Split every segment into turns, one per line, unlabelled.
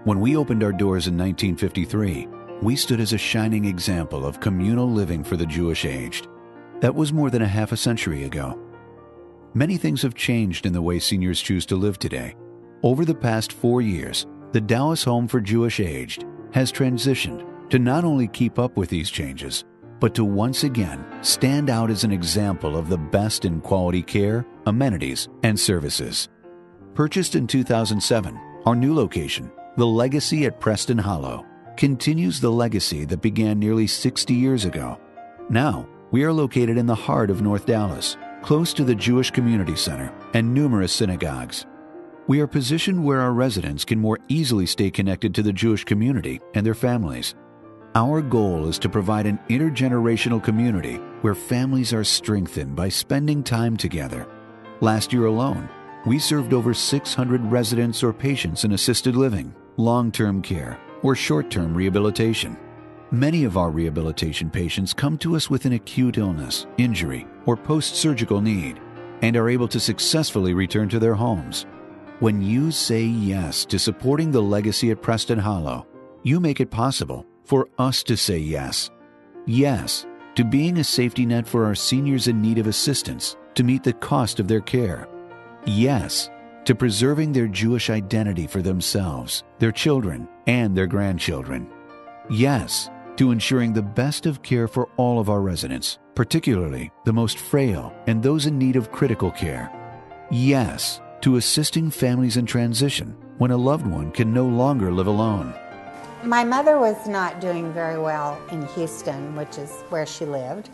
When we opened our doors in 1953, we stood as a shining example of communal living for the Jewish aged. That was more than a half a century ago. Many things have changed in the way seniors choose to live today. Over the past 4 years, the Dallas Home for Jewish Aged has transitioned to not only keep up with these changes, but to once again stand out as an example of the best in quality care, amenities, and services. Purchased in 2007, our new location, The Legacy at Preston Hollow, continues the legacy that began nearly 60 years ago. Now, we are located in the heart of North Dallas, close to the Jewish Community Center and numerous synagogues. We are positioned where our residents can more easily stay connected to the Jewish community and their families. Our goal is to provide an intergenerational community where families are strengthened by spending time together. Last year alone, we served over 600 residents or patients in assisted living, long-term care, or short-term rehabilitation. Many of our rehabilitation patients come to us with an acute illness, injury, or post-surgical need, and are able to successfully return to their homes. When you say yes to supporting the Legacy at Preston Hollow, you make it possible for us to say yes. Yes to being a safety net for our seniors in need of assistance to meet the cost of their care. Yes to preserving their Jewish identity for themselves, their children, and their grandchildren. Yes to ensuring the best of care for all of our residents, particularly the most frail and those in need of critical care. Yes to assisting families in transition when a loved one can no longer live alone.
My mother was not doing very well in Houston, which is where she lived,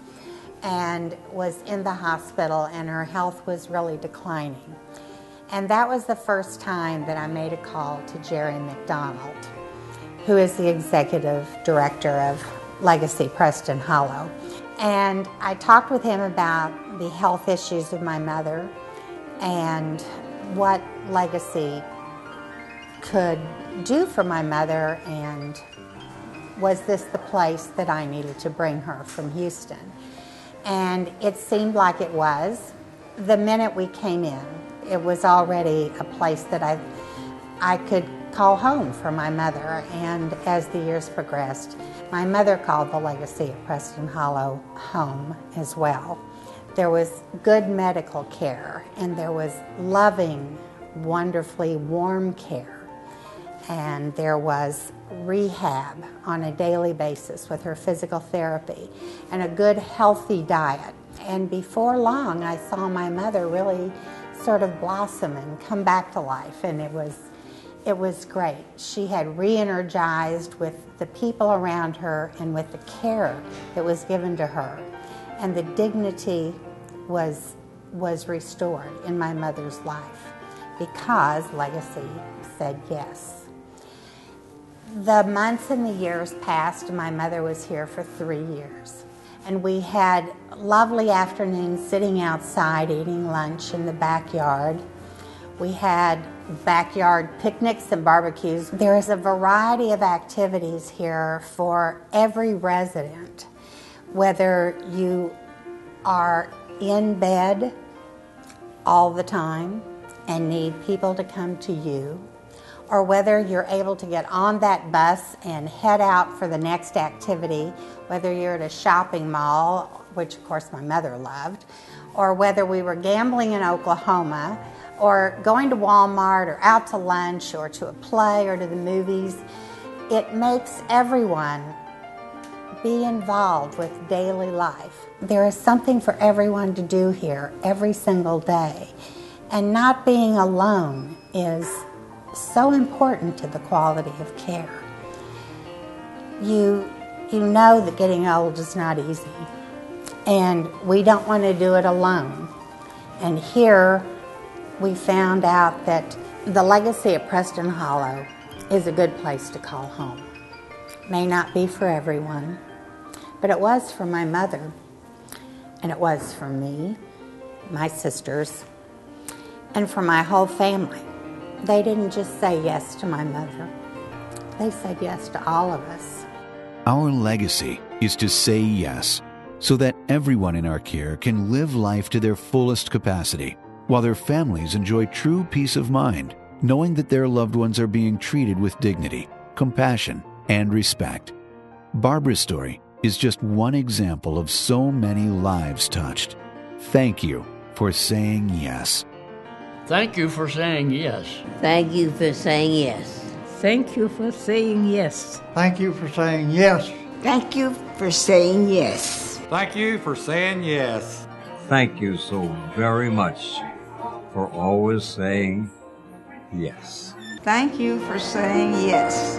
and was in the hospital, and her health was really declining. And that was the first time that I made a call to Jerry McDonald, who is the executive director of Legacy Preston Hollow. And I talked with him about the health issues of my mother and what Legacy could do for my mother, and was this the place that I needed to bring her from Houston? And it seemed like it was. The minute we came in, it was already a place that I could call home for my mother. And as the years progressed, my mother called the Legacy at Preston Hollow home as well. There was good medical care, and there was loving, wonderfully warm care. And there was rehab on a daily basis with her physical therapy and a good, healthy diet. And before long, I saw my mother really sort of blossom and come back to life, and it was great. She had re-energized with the people around her and with the care that was given to her, and the dignity was restored in my mother's life because Legacy said yes. The months and the years passed, and my mother was here for 3 years. And we had lovely afternoons sitting outside eating lunch in the backyard. We had backyard picnics and barbecues. There is a variety of activities here for every resident, whether you are in bed all the time and need people to come to you, or whether you're able to get on that bus and head out for the next activity, whether you're at a shopping mall, which of course my mother loved, or whether we were gambling in Oklahoma, or going to Walmart, or out to lunch, or to a play, or to the movies. It makes everyone be involved with daily life. There is something for everyone to do here every single day, and not being alone is so important to the quality of care. You know that getting old is not easy, and we don't want to do it alone. And here we found out that the Legacy at Preston Hollow is a good place to call home. May not be for everyone, but it was for my mother, and it was for me, my sisters, and for my whole family. They didn't just say yes to my mother. They said yes to all of us.
Our legacy is to say yes, so that everyone in our care can live life to their fullest capacity, while their families enjoy true peace of mind knowing that their loved ones are being treated with dignity, compassion, and respect. Barbara's story is just one example of so many lives touched. Thank you for saying yes.
Thank you for saying yes.
Thank you for saying yes.
Thank you for saying yes.
Thank you for saying yes.
Thank you for saying yes.
Thank you for saying yes.
Thank you so very much for always saying yes.
Thank you for saying yes.